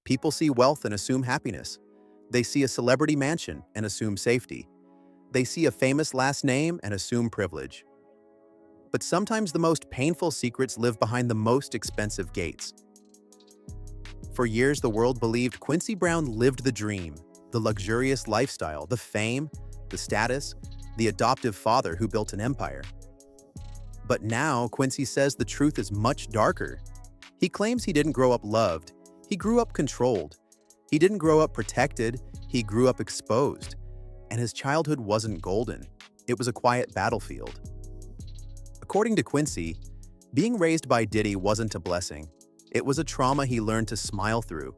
People see wealth and assume happiness. They see a celebrity mansion and assume safety. They see a famous last name and assume privilege. But sometimes the most painful secrets live behind the most expensive gates. For years, the world believed Quincy Brown lived the dream, the luxurious lifestyle, the fame, the status, the adoptive father who built an empire. But now, Quincy says the truth is much darker. He claims he didn't grow up loved. He grew up controlled. He didn't grow up protected. He grew up exposed. And his childhood wasn't golden. It was a quiet battlefield. According to Quincy, being raised by Diddy wasn't a blessing. It was a trauma he learned to smile through.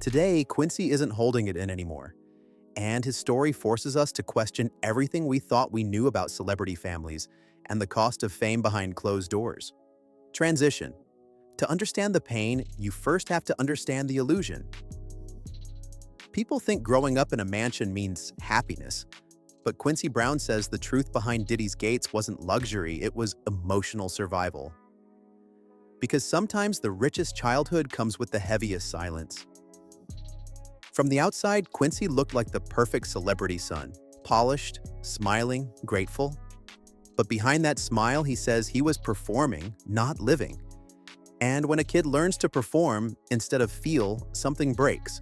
Today, Quincy isn't holding it in anymore. And his story forces us to question everything we thought we knew about celebrity families and the cost of fame behind closed doors. Transition. To understand the pain, you first have to understand the illusion. People think growing up in a mansion means happiness, but Quincy Brown says the truth behind Diddy's gates wasn't luxury, it was emotional survival. Because sometimes the richest childhood comes with the heaviest silence. From the outside, Quincy looked like the perfect celebrity son, polished, smiling, grateful. But behind that smile, he says he was performing, not living. And when a kid learns to perform instead of feel, something breaks.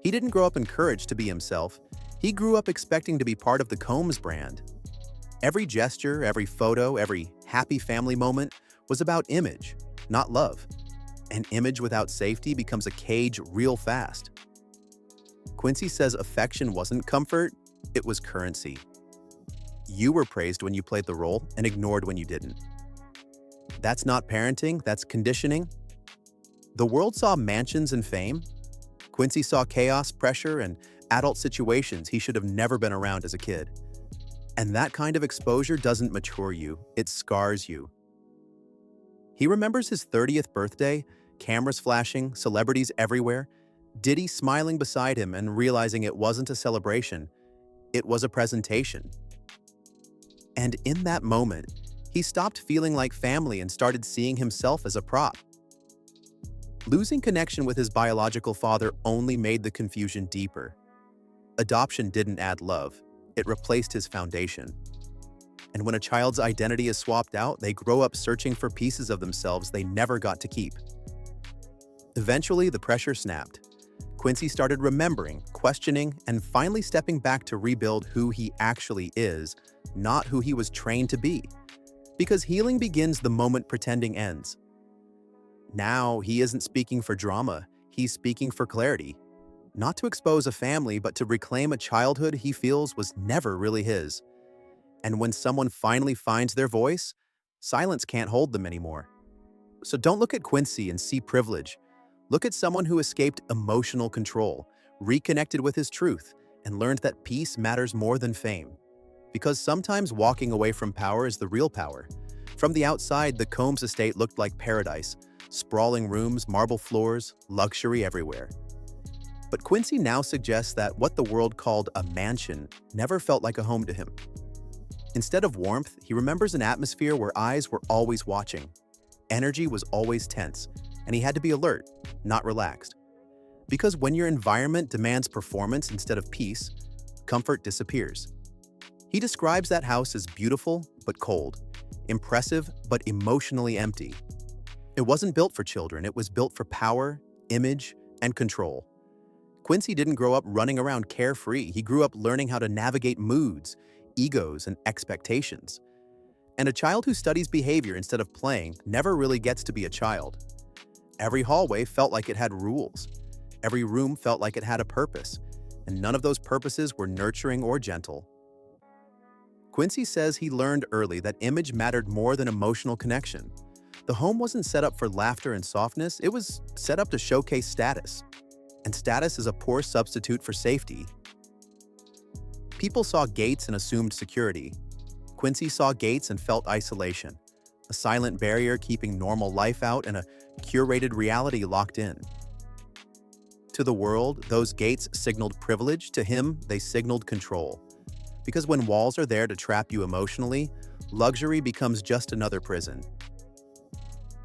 He didn't grow up encouraged to be himself. He grew up expecting to be part of the Combs brand. Every gesture, every photo, every happy family moment was about image, not love. An image without safety becomes a cage real fast. Quincy says affection wasn't comfort, it was currency. You were praised when you played the role and ignored when you didn't. That's not parenting, that's conditioning. The world saw mansions and fame. Quincy saw chaos, pressure, and adult situations he should have never been around as a kid. And that kind of exposure doesn't mature you, it scars you. He remembers his 30th birthday, cameras flashing, celebrities everywhere, Diddy smiling beside him and realizing it wasn't a celebration, it was a presentation. And in that moment, he stopped feeling like family and started seeing himself as a prop. Losing connection with his biological father only made the confusion deeper. Adoption didn't add love, it replaced his foundation. And when a child's identity is swapped out, they grow up searching for pieces of themselves they never got to keep. Eventually, the pressure snapped. Quincy started remembering, questioning, and finally stepping back to rebuild who he actually is, not who he was trained to be. Because healing begins the moment pretending ends. Now, he isn't speaking for drama, he's speaking for clarity. Not to expose a family, but to reclaim a childhood he feels was never really his. And when someone finally finds their voice, silence can't hold them anymore. So don't look at Quincy and see privilege. Look at someone who escaped emotional control, reconnected with his truth, and learned that peace matters more than fame. Because sometimes walking away from power is the real power. From the outside, the Combs estate looked like paradise. Sprawling rooms, marble floors, luxury everywhere. But Quincy now suggests that what the world called a mansion never felt like a home to him. Instead of warmth, he remembers an atmosphere where eyes were always watching. Energy was always tense, and he had to be alert, not relaxed. Because when your environment demands performance instead of peace, comfort disappears. He describes that house as beautiful but cold, impressive but emotionally empty. It wasn't built for children, it was built for power, image, and control. Quincy didn't grow up running around carefree, he grew up learning how to navigate moods, egos, and expectations. And a child who studies behavior instead of playing never really gets to be a child. Every hallway felt like it had rules. Every room felt like it had a purpose, and none of those purposes were nurturing or gentle. Quincy says he learned early that image mattered more than emotional connection. The home wasn't set up for laughter and softness, it was set up to showcase status. And status is a poor substitute for safety. People saw gates and assumed security. Quincy saw gates and felt isolation, a silent barrier keeping normal life out and a curated reality locked in. To the world, those gates signaled privilege, to him, they signaled control. Because when walls are there to trap you emotionally, luxury becomes just another prison.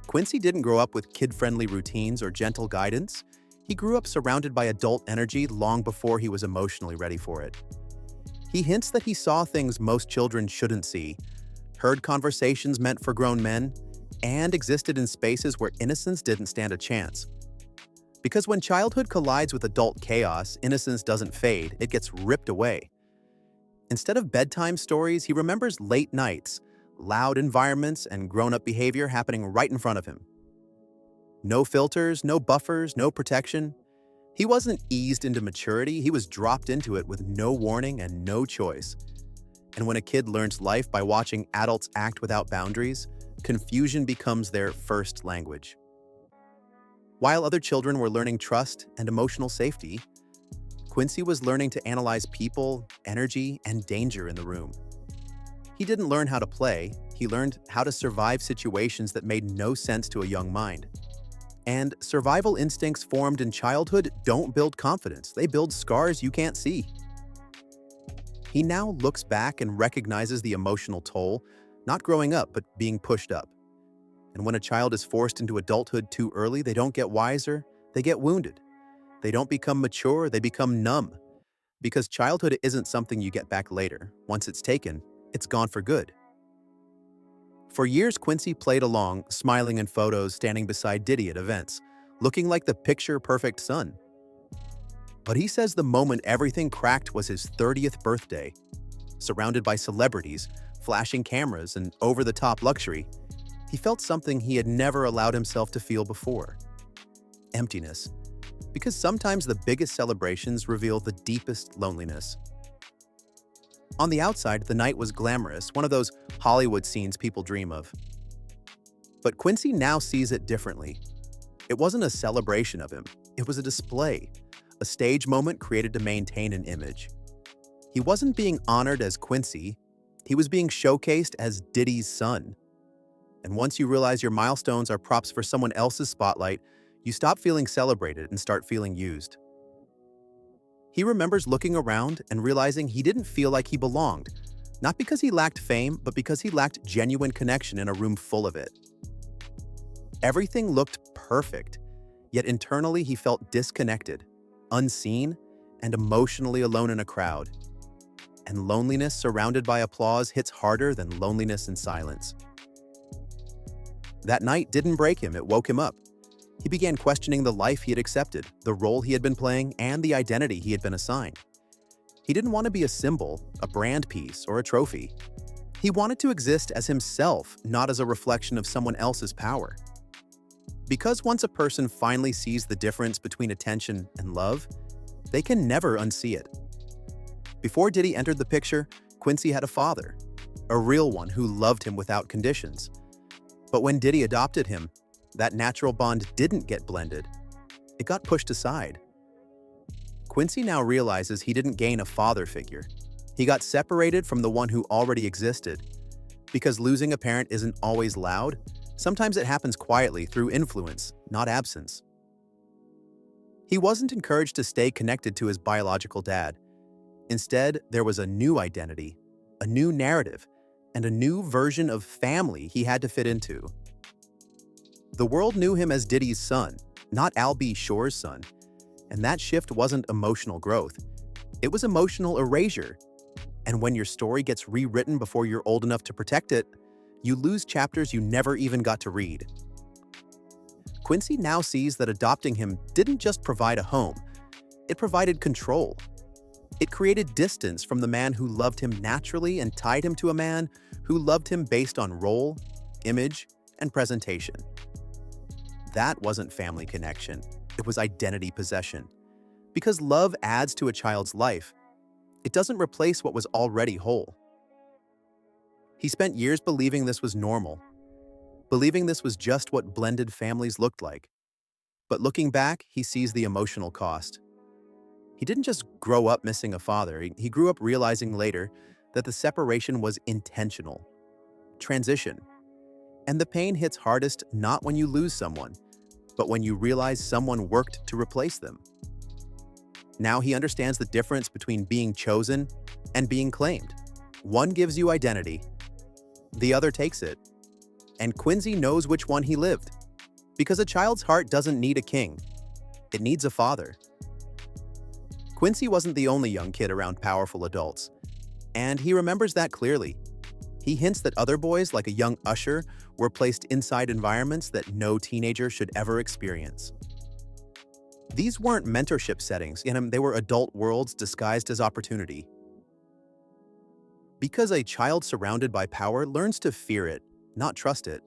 Quincy didn't grow up with kid-friendly routines or gentle guidance. He grew up surrounded by adult energy long before he was emotionally ready for it. He hints that he saw things most children shouldn't see, heard conversations meant for grown men, and existed in spaces where innocence didn't stand a chance. Because when childhood collides with adult chaos, innocence doesn't fade, it gets ripped away. Instead of bedtime stories, he remembers late nights, loud environments, and grown-up behavior happening right in front of him. No filters, no buffers, no protection. He wasn't eased into maturity, he was dropped into it with no warning and no choice. And when a kid learns life by watching adults act without boundaries, confusion becomes their first language. While other children were learning trust and emotional safety, Quincy was learning to analyze people, energy, and danger in the room. He didn't learn how to play, he learned how to survive situations that made no sense to a young mind. And survival instincts formed in childhood don't build confidence, they build scars you can't see. He now looks back and recognizes the emotional toll, not growing up, but being pushed up. And when a child is forced into adulthood too early, they don't get wiser, they get wounded. They don't become mature, they become numb. Because childhood isn't something you get back later. Once it's taken, it's gone for good. For years, Quincy played along, smiling in photos, standing beside Diddy at events, looking like the picture-perfect son. But he says the moment everything cracked was his 30th birthday. Surrounded by celebrities, flashing cameras, and over-the-top luxury, he felt something he had never allowed himself to feel before. Emptiness. Because sometimes the biggest celebrations reveal the deepest loneliness. On the outside, the night was glamorous, one of those Hollywood scenes people dream of. But Quincy now sees it differently. It wasn't a celebration of him, it was a display, a stage moment created to maintain an image. He wasn't being honored as Quincy, he was being showcased as Diddy's son. And once you realize your milestones are props for someone else's spotlight, you stop feeling celebrated and start feeling used. He remembers looking around and realizing he didn't feel like he belonged, not because he lacked fame, but because he lacked genuine connection in a room full of it. Everything looked perfect, yet internally he felt disconnected, unseen, and emotionally alone in a crowd. And loneliness surrounded by applause hits harder than loneliness in silence. That night didn't break him, it woke him up. He began questioning the life he had accepted, the role he had been playing, and the identity he had been assigned. He didn't want to be a symbol, a brand piece, or a trophy. He wanted to exist as himself, not as a reflection of someone else's power. Because once a person finally sees the difference between attention and love, they can never unsee it. Before Diddy entered the picture, Quincy had a father, a real one who loved him without conditions. But when Diddy adopted him, that natural bond didn't get blended. It got pushed aside. Quincy now realizes he didn't gain a father figure. He got separated from the one who already existed. Because losing a parent isn't always loud, sometimes it happens quietly through influence, not absence. He wasn't encouraged to stay connected to his biological dad. Instead, there was a new identity, a new narrative, and a new version of family he had to fit into. The world knew him as Diddy's son, not Al B. Shore's son, and that shift wasn't emotional growth. It was emotional erasure. And when your story gets rewritten before you're old enough to protect it, you lose chapters you never even got to read. Quincy now sees that adopting him didn't just provide a home, it provided control. It created distance from the man who loved him naturally and tied him to a man who loved him based on role, image, and presentation. That wasn't family connection, it was identity possession. Because love adds to a child's life, it doesn't replace what was already whole. He spent years believing this was normal, believing this was just what blended families looked like. But looking back, he sees the emotional cost. He didn't just grow up missing a father, he grew up realizing later that the separation was intentional. Transition. And the pain hits hardest not when you lose someone, but when you realize someone worked to replace them. Now he understands the difference between being chosen and being claimed. One gives you identity, the other takes it. And Quincy knows which one he lived. Because a child's heart doesn't need a king. It needs a father. Quincy wasn't the only young kid around powerful adults, and he remembers that clearly. He hints that other boys, like a young Usher, were placed inside environments that no teenager should ever experience. These weren't mentorship settings, they were adult worlds disguised as opportunity. Because a child surrounded by power learns to fear it, not trust it.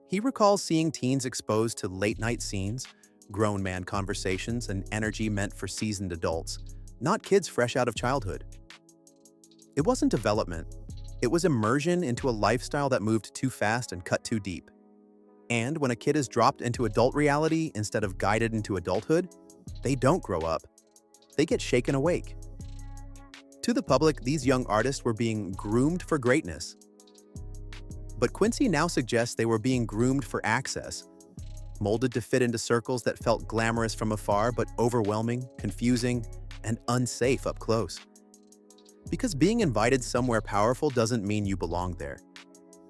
He recalls seeing teens exposed to late-night scenes, grown man conversations, and energy meant for seasoned adults, not kids fresh out of childhood. It wasn't development. It was immersion into a lifestyle that moved too fast and cut too deep. And when a kid is dropped into adult reality instead of guided into adulthood, they don't grow up. They get shaken awake. To the public, these young artists were being groomed for greatness. But Quincy now suggests they were being groomed for access, molded to fit into circles that felt glamorous from afar but overwhelming, confusing, and unsafe up close. Because being invited somewhere powerful doesn't mean you belong there.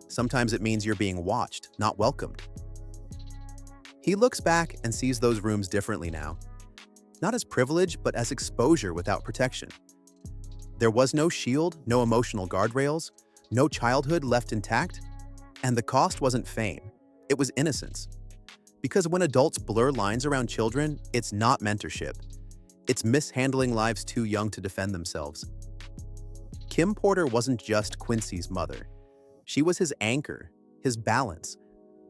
Sometimes it means you're being watched, not welcomed. He looks back and sees those rooms differently now. Not as privilege, but as exposure without protection. There was no shield, no emotional guardrails, no childhood left intact, and the cost wasn't fame, it was innocence. Because when adults blur lines around children, it's not mentorship. It's mishandling lives too young to defend themselves. Kim Porter wasn't just Quincy's mother. She was his anchor, his balance,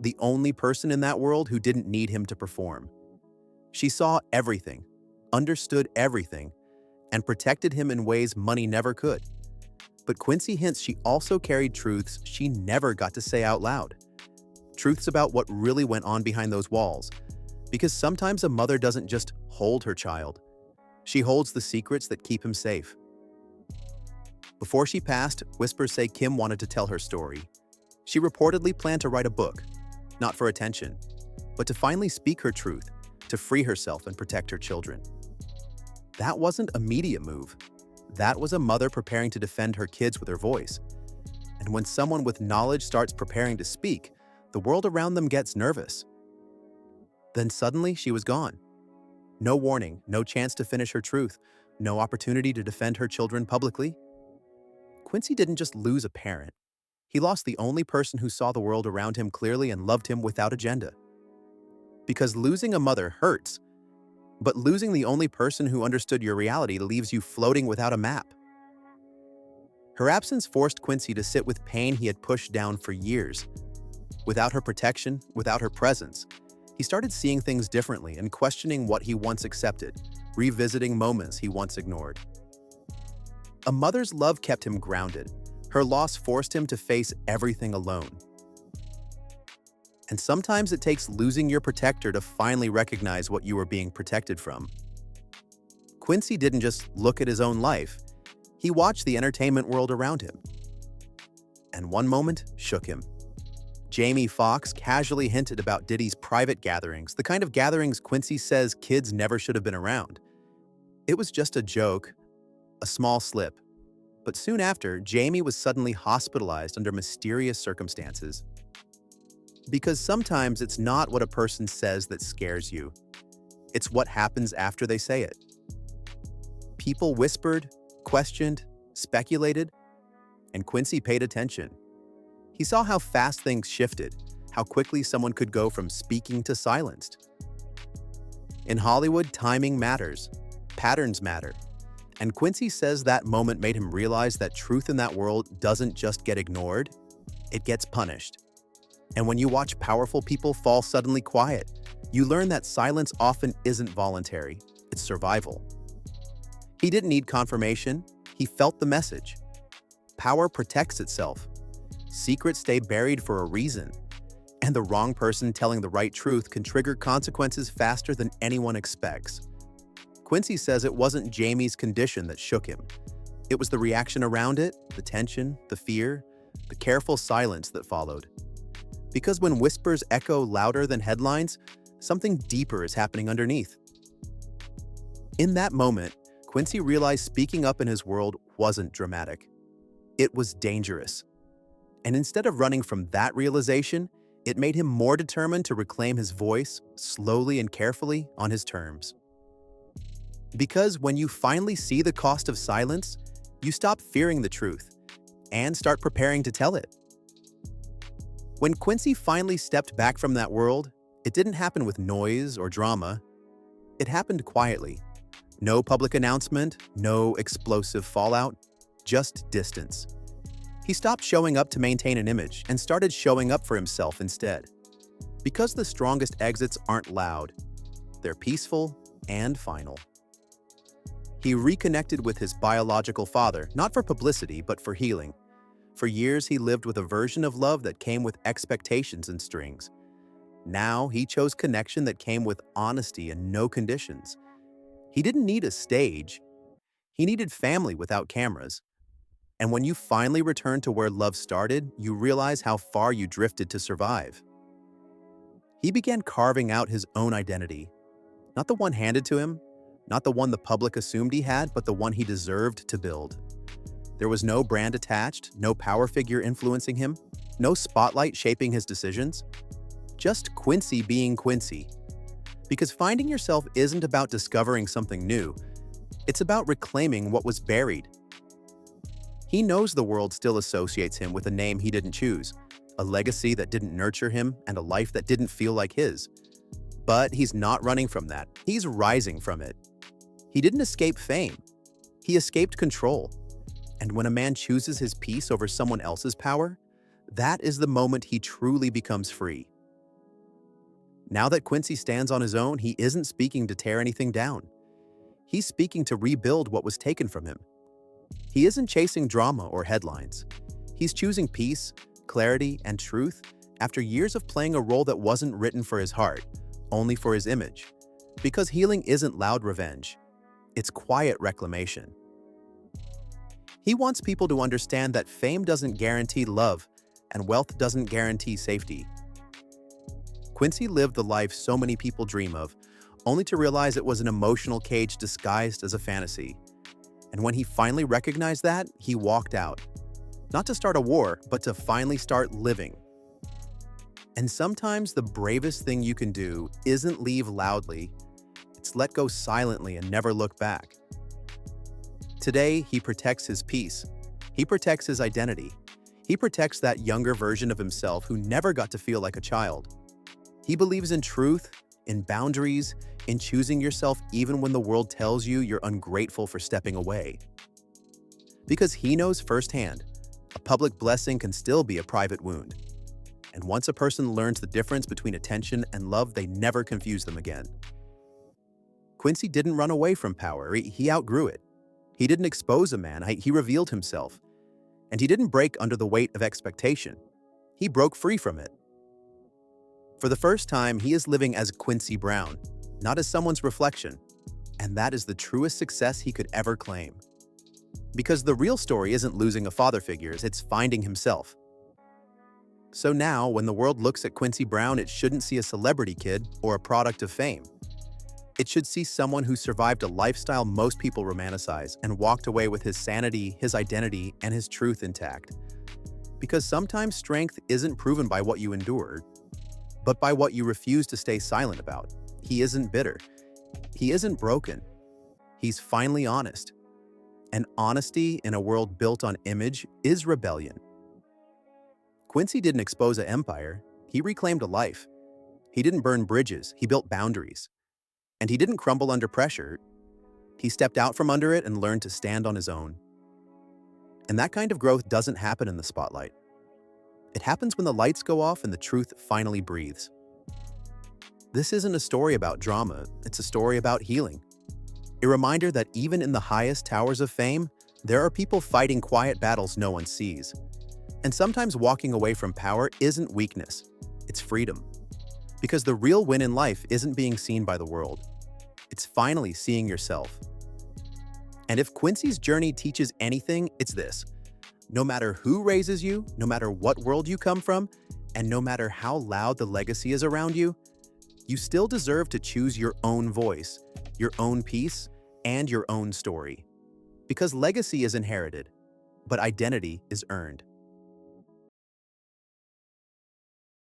the only person in that world who didn't need him to perform. She saw everything, understood everything, and protected him in ways money never could. But Quincy hints she also carried truths she never got to say out loud. Truths about what really went on behind those walls. Because sometimes a mother doesn't just hold her child. She holds the secrets that keep him safe. Before she passed, whispers say Kim wanted to tell her story. She reportedly planned to write a book, not for attention, but to finally speak her truth, to free herself and protect her children. That wasn't a media move. That was a mother preparing to defend her kids with her voice. And when someone with knowledge starts preparing to speak, the world around them gets nervous. Then suddenly she was gone. No warning, no chance to finish her truth, no opportunity to defend her children publicly. Quincy didn't just lose a parent. He lost the only person who saw the world around him clearly and loved him without agenda. Because losing a mother hurts, but losing the only person who understood your reality leaves you floating without a map. Her absence forced Quincy to sit with pain he had pushed down for years. Without her protection, without her presence, he started seeing things differently and questioning what he once accepted, revisiting moments he once ignored. A mother's love kept him grounded. Her loss forced him to face everything alone. And sometimes it takes losing your protector to finally recognize what you were being protected from. Quincy didn't just look at his own life, he watched the entertainment world around him. And one moment shook him. Jamie Foxx casually hinted about Diddy's private gatherings, the kind of gatherings Quincy says kids never should have been around. It was just a joke, a small slip. But soon after, Jamie was suddenly hospitalized under mysterious circumstances. Because sometimes it's not what a person says that scares you. It's what happens after they say it. People whispered, questioned, speculated, and Quincy paid attention. He saw how fast things shifted, how quickly someone could go from speaking to silenced. In Hollywood, timing matters, patterns matter, and Quincy says that moment made him realize that truth in that world doesn't just get ignored, it gets punished. And when you watch powerful people fall suddenly quiet, you learn that silence often isn't voluntary, it's survival. He didn't need confirmation, he felt the message. Power protects itself. Secrets stay buried for a reason. And the wrong person telling the right truth can trigger consequences faster than anyone expects. Quincy says it wasn't Jamie's condition that shook him. It was the reaction around it, the tension, the fear, the careful silence that followed. Because when whispers echo louder than headlines, something deeper is happening underneath. In that moment, Quincy realized speaking up in his world wasn't dramatic. It was dangerous. And instead of running from that realization, It made him more determined to reclaim his voice, slowly and carefully, on his terms. Because when you finally see the cost of silence, you stop fearing the truth and start preparing to tell it. When Quincy finally stepped back from that world, it didn't happen with noise or drama. It happened quietly. No public announcement, no explosive fallout, just distance. He stopped showing up to maintain an image and started showing up for himself instead. Because the strongest exits aren't loud, they're peaceful and final. He reconnected with his biological father, not for publicity, but for healing. For years, he lived with a version of love that came with expectations and strings. Now, he chose connection that came with honesty and no conditions. He didn't need a stage. He needed family without cameras. And when you finally return to where love started, you realize how far you drifted to survive. He began carving out his own identity, not the one handed to him, not the one the public assumed he had, but the one he deserved to build. There was no brand attached, no power figure influencing him, no spotlight shaping his decisions. Just Quincy being Quincy. Because finding yourself isn't about discovering something new. It's about reclaiming what was buried. He knows the world still associates him with a name he didn't choose, a legacy that didn't nurture him, and a life that didn't feel like his. But he's not running from that. He's rising from it. He didn't escape fame. He escaped control. And when a man chooses his peace over someone else's power, that is the moment he truly becomes free. Now that Quincy stands on his own, he isn't speaking to tear anything down. He's speaking to rebuild what was taken from him. He isn't chasing drama or headlines. He's choosing peace, clarity, and truth after years of playing a role that wasn't written for his heart, only for his image. Because healing isn't loud revenge. It's quiet reclamation. He wants people to understand that fame doesn't guarantee love, and wealth doesn't guarantee safety. Quincy lived the life so many people dream of, only to realize it was an emotional cage disguised as a fantasy. And when he finally recognized that, he walked out. Not to start a war, but to finally start living. And sometimes the bravest thing you can do isn't leave loudly, it's let go silently and never look back. Today, he protects his peace. He protects his identity. He protects that younger version of himself who never got to feel like a child. He believes in truth, in boundaries, in choosing yourself even when the world tells you you're ungrateful for stepping away. Because he knows firsthand, a public blessing can still be a private wound. And once a person learns the difference between attention and love, they never confuse them again. Quincy didn't run away from power, he outgrew it. He didn't expose a man, he revealed himself. And he didn't break under the weight of expectation. He broke free from it. For the first time, he is living as Quincy Brown, not as someone's reflection. And that is the truest success he could ever claim. Because the real story isn't losing a father figure, it's finding himself. So now, when the world looks at Quincy Brown, it shouldn't see a celebrity kid or a product of fame. It should see someone who survived a lifestyle most people romanticize and walked away with his sanity, his identity, and his truth intact. Because sometimes strength isn't proven by what you endured, but by what you refuse to stay silent about. He isn't bitter. He isn't broken. He's finally honest. And honesty in a world built on image is rebellion. Quincy didn't expose an empire. He reclaimed a life. He didn't burn bridges. He built boundaries. And he didn't crumble under pressure. He stepped out from under it and learned to stand on his own. And that kind of growth doesn't happen in the spotlight. It happens when the lights go off and the truth finally breathes. This isn't a story about drama, it's a story about healing. A reminder that even in the highest towers of fame, there are people fighting quiet battles no one sees. And sometimes walking away from power isn't weakness, it's freedom. Because the real win in life isn't being seen by the world. It's finally seeing yourself. And if Quincy's journey teaches anything, it's this. No matter who raises you, no matter what world you come from, and no matter how loud the legacy is around you, you still deserve to choose your own voice, your own peace, and your own story. Because legacy is inherited, but identity is earned.